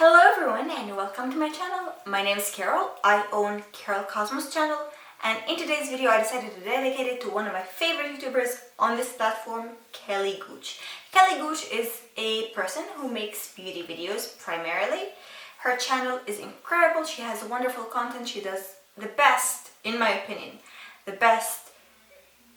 Hello everyone and welcome to my channel. My name is Carol. I own CarolCosmos channel, and in today's video I decided to dedicate it to one of my favorite YouTubers on this platform, Kelly Gooch. Kelly Gooch is a person who makes beauty videos primarily. Her channel is incredible. She has wonderful content. She does the best, in my opinion, the best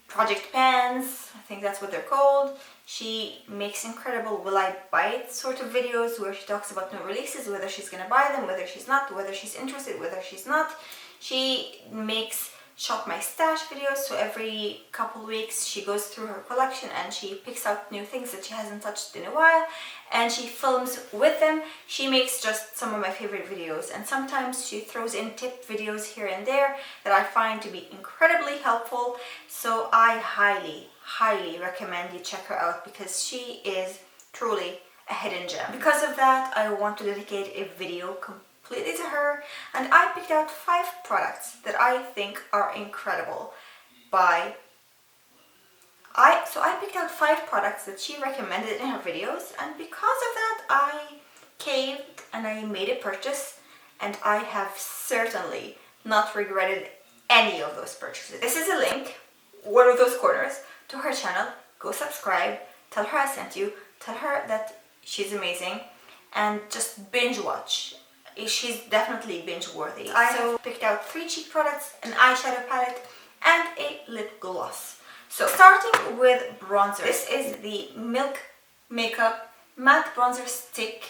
project pans, I think that's what they're called. She makes incredible will I buy it sort of videos where she talks about new releases, whether she's gonna buy them, whether she's not, whether she's interested, whether she's not. She makes shop my stash videos, so every couple weeks she goes through her collection and she picks out new things that she hasn't touched in a while and she films with them. She makes just some of my favorite videos, and sometimes she throws in tip videos here and there that I find to be incredibly helpful. So I highly recommend you check her out because she is truly a hidden gem. Because of that, I want to dedicate a video completely to her, and I picked out 5 products that I think are incredible. So I picked out 5 products that she recommended in her videos, and because of that I caved and I made a purchase, and I have certainly not regretted any of those purchases. This is a link, one of those corners, to her channel. Go subscribe, tell her I sent you, tell her that she's amazing, and just binge watch. She's definitely binge worthy. I have picked out 3 cheek products, an eyeshadow palette, and a lip gloss. So starting with bronzer, this is the Milk Makeup Matte Bronzer Stick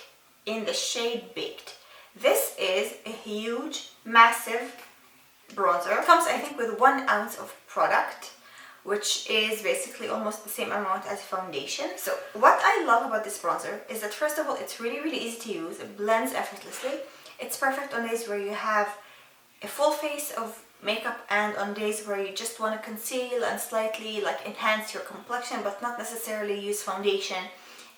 in the shade Baked. This is a huge, massive bronzer. It comes, I think, with 1 ounce of product, which is basically almost the same amount as foundation. So what I love about this bronzer is that, first of all, it's really easy to use. It blends effortlessly. It's perfect on days where you have a full face of makeup and on days where you just want to conceal and slightly enhance your complexion, but not necessarily use foundation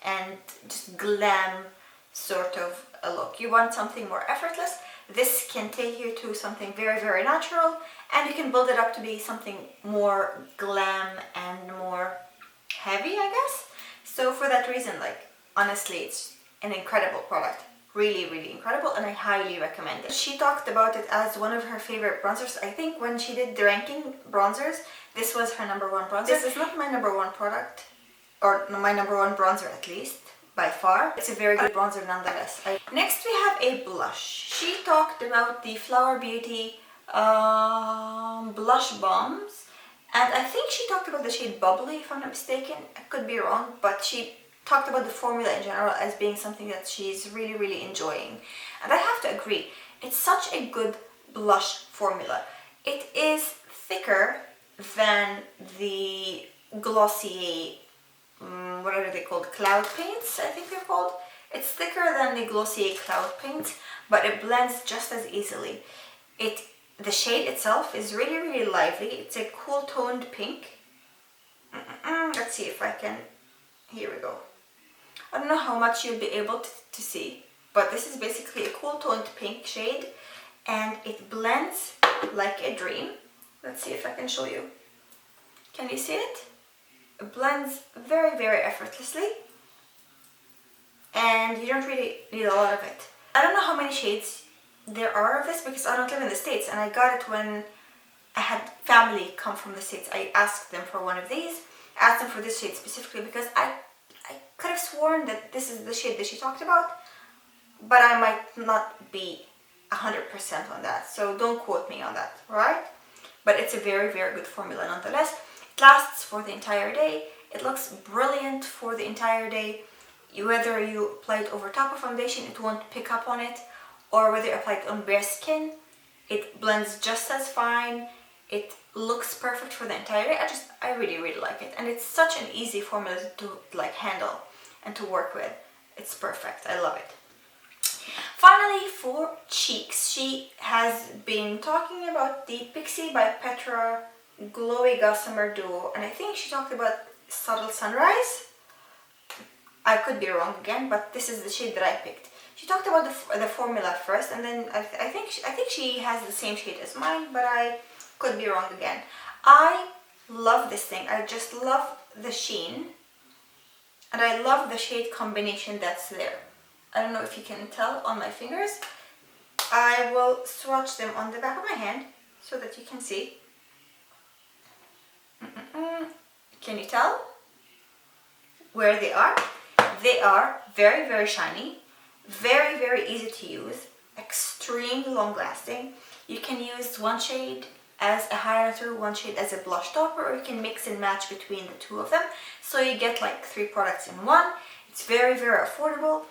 and just glam sort of a look. You want something more effortless. This can take you to something very natural, and you can build it up to be something more glam and more heavy, I guess. So for that reason, honestly, it's an incredible product. Really incredible, and I highly recommend it. She talked about it as one of her favorite bronzers. I think when she did the ranking bronzers, this was her #1 bronzer. This is not my #1 product, or my #1 bronzer at least, by far. It's a very good bronzer nonetheless. Next we have a blush. She talked about the Flower Beauty blush bombs, and I think she talked about the shade Bubbly, if I'm not mistaken. I could be wrong, but she talked about the formula in general as being something that she's really enjoying, and I have to agree, it's such a good blush formula. It is thicker than the Glossier, what are they called, cloud paints, I think they're called. It's thicker than the Glossier cloud paints, but it blends just as easily. The shade itself is really lively. It's a cool toned pink. Let's see if I can, here we go. I don't know how much you'll be able to see, but this is basically a cool toned pink shade, and it blends like a dream. Let's see if I can show you. Can you see it? It blends very effortlessly, and you don't really need a lot of it. I don't know how many shades there are of this because I don't live in the States, and I got it when I had family come from the States. I asked them for one of these. I asked them for this shade specifically because I could have sworn that this is the shade that she talked about, but I might not be 100% on that, so don't quote me on that, right? But it's a very good formula nonetheless. It lasts for the entire day. It looks brilliant for the entire day. Whether you apply it over top of foundation, it won't pick up on it, or whether you apply it on bare skin, it blends just as fine. It looks perfect for the entire day. I really like it, and it's such an easy formula to handle and to work with. It's perfect. I love it. Finally, for cheeks, she has been talking about the Pixi by Petra Glowy Gossamer Duo, and I think she talked about Subtle Sunrise. I could be wrong again, but this is the shade that I picked. She talked about the formula first, and then I think she has the same shade as mine, but I could be wrong again. I love this thing. I just love the sheen, and I love the shade combination that's there. I don't know if you can tell on my fingers. I will swatch them on the back of my hand so that you can see. Can you tell where they are? They are very, very shiny, very, very easy to use, extremely long lasting. You can use one shade as a highlighter, one shade as a blush topper, or you can mix and match between the two of them. So you get like 3 products in one. It's very, very affordable.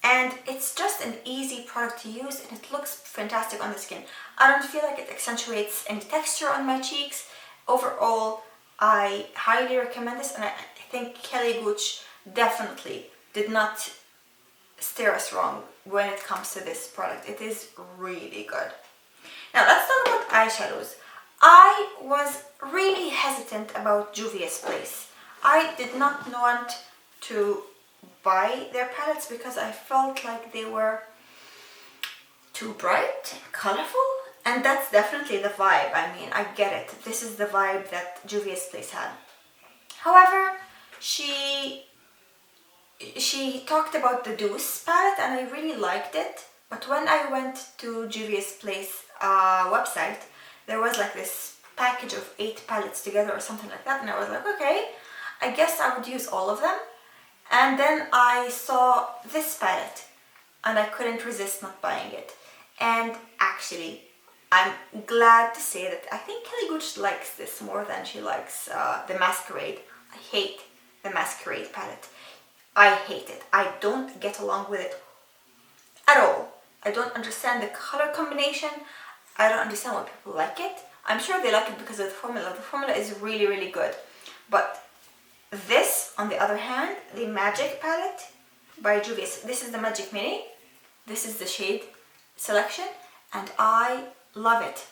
And it's just an easy product to use, and it looks fantastic on the skin. I don't feel like it accentuates any texture on my cheeks. Overall, I highly recommend this, and I think Kelly Gooch definitely did not steer us wrong when it comes to this product. It is really good. Now let's talk about eyeshadows. I was really hesitant about Juvia's Place. I did not want to buy their palettes because I felt like they were too bright, colorful, and that's definitely the vibe. I mean, I get it. This is the vibe that Juvia's Place had. However, she talked about the Deuce palette and I really liked it, but when I went to Juvia's Place website, there was like this package of 8 palettes together or something like that, and I was like, okay, I guess I would use all of them. And then I saw this palette and I couldn't resist not buying it. And actually, I'm glad to say that I think Kelly Gooch likes this more than she likes the Masquerade. I hate the Masquerade palette. I hate it. I don't get along with it at all. I don't understand the color combination. I don't understand why people like it. I'm sure they like it because of the formula. The formula is really, really good. But this, on the other hand, the Magic palette by Juvias. This is the Magic Mini. This is the shade selection, and I love it.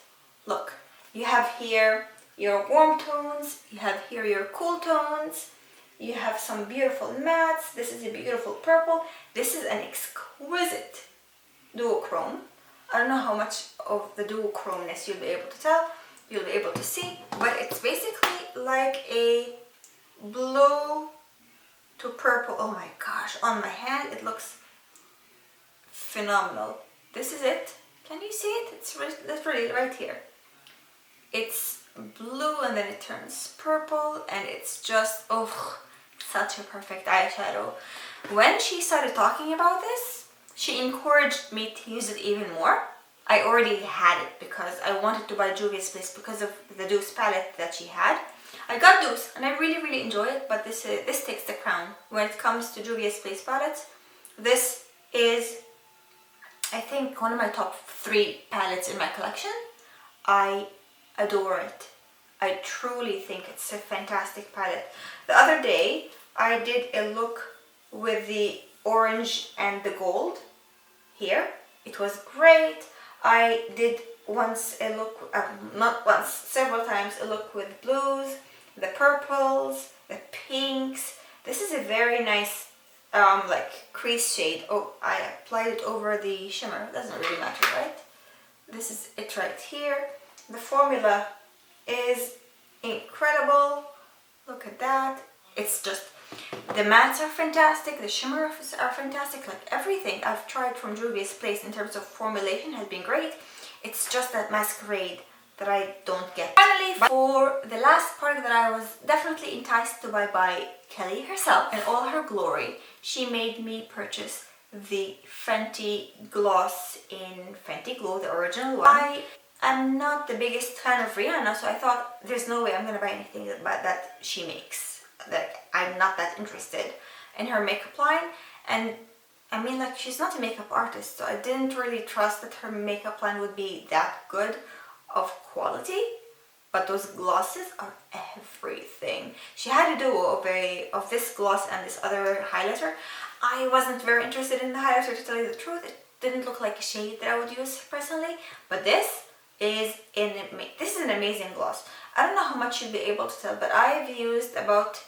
Look, you have here your warm tones, you have here your cool tones, you have some beautiful mattes. This is a beautiful purple. This is an exquisite duochrome. I don't know how much of the duochromeness you'll be able to tell, you'll be able to see, but it's basically like a blue to purple. Oh my gosh, on my hand it looks phenomenal. This is it. Can you see it? It's literally right here. It's blue and then it turns purple, and it's just, oh, such a perfect eyeshadow. When she started talking about this, she encouraged me to use it even more. I already had it because I wanted to buy Juvia's Place because of the Deuce palette that she had. I got Deuce and I really, really enjoy it, but this takes the crown when it comes to Juvia's Place palettes. This is, I think, one of my top 3 palettes in my collection. I adore it. I truly think it's a fantastic palette. The other day, I did a look with the orange and the gold here. It was great. I did once a look, not once, several times a look with blues, the purples, the pinks. This is a very nice like crease shade. Oh, I applied it over the shimmer. It doesn't really matter, right? This is it right here. The formula is incredible. Look at that. It's just, the mattes are fantastic, the shimmers are fantastic, like everything I've tried from Juvia's Place in terms of formulation has been great. It's just that Masquerade that I don't get. Finally, for the last product that I was definitely enticed to buy by Kelly herself in all her glory, she made me purchase the Fenty gloss in Fenty Glow, the original one. I am not the biggest fan of Rihanna, so I thought there's no way I'm gonna buy anything that she makes. Like, I'm not that interested in her makeup line, and I mean, like, she's not a makeup artist, so I didn't really trust that her makeup line would be that good of quality. But those glosses are everything. She had a duo of this gloss and this other highlighter. I wasn't very interested in the highlighter, to tell you the truth. It didn't look like a shade that I would use personally, but this is an amazing gloss. I don't know how much you'll be able to tell, but I've used about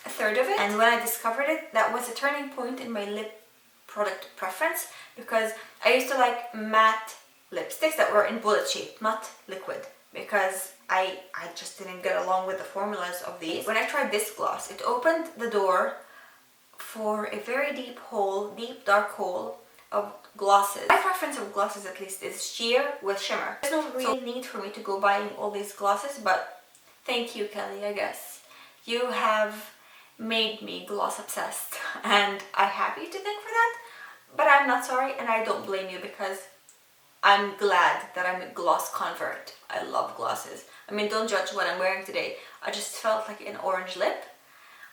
a third of it, and when I discovered it, that was a turning point in my lip product preference, because I used to like matte lipsticks that were in bullet shape, not liquid, because I just didn't get along with the formulas of these. When I tried this gloss, it opened the door for a very deep hole, deep dark hole of glosses. My preference of glosses at least is sheer with shimmer. There's no real need for me to go buying all these glosses, but thank you, Kelly, I guess. You have made me gloss obsessed and I'm happy to thank for that, but I'm not sorry and I don't blame you because I'm glad that I'm a gloss convert. I love glosses. I mean, don't judge what I'm wearing today. I just felt like an orange lip.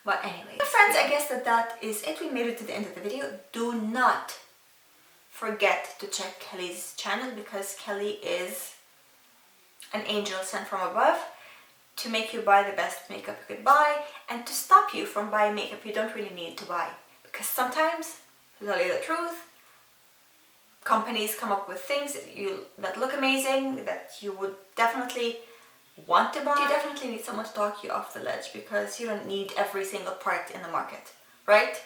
But anyway, friends, I guess that is it. We made it to the end of the video. Do not forget to check Kelly's channel because Kelly is an angel sent from above to make you buy the best makeup you could buy and to stop you from buying makeup you don't really need to buy. Because sometimes, to tell you the truth, companies come up with things that look amazing, that you would definitely want to buy. You definitely need someone to talk you off the ledge because you don't need every single product in the market, right?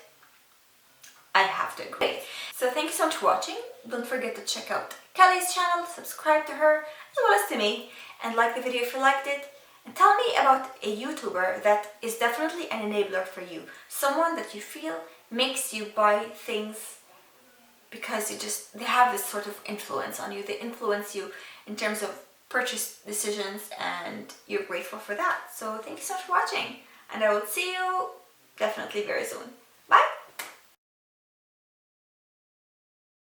I have to agree. So thank you so much for watching. Don't forget to check out Kelly's channel, subscribe to her as well as to me, and like the video if you liked it. And tell me about a YouTuber that is definitely an enabler for you. Someone that you feel makes you buy things because they have this sort of influence on you. They influence you in terms of purchase decisions and you're grateful for that. So thank you so much for watching and I will see you definitely very soon.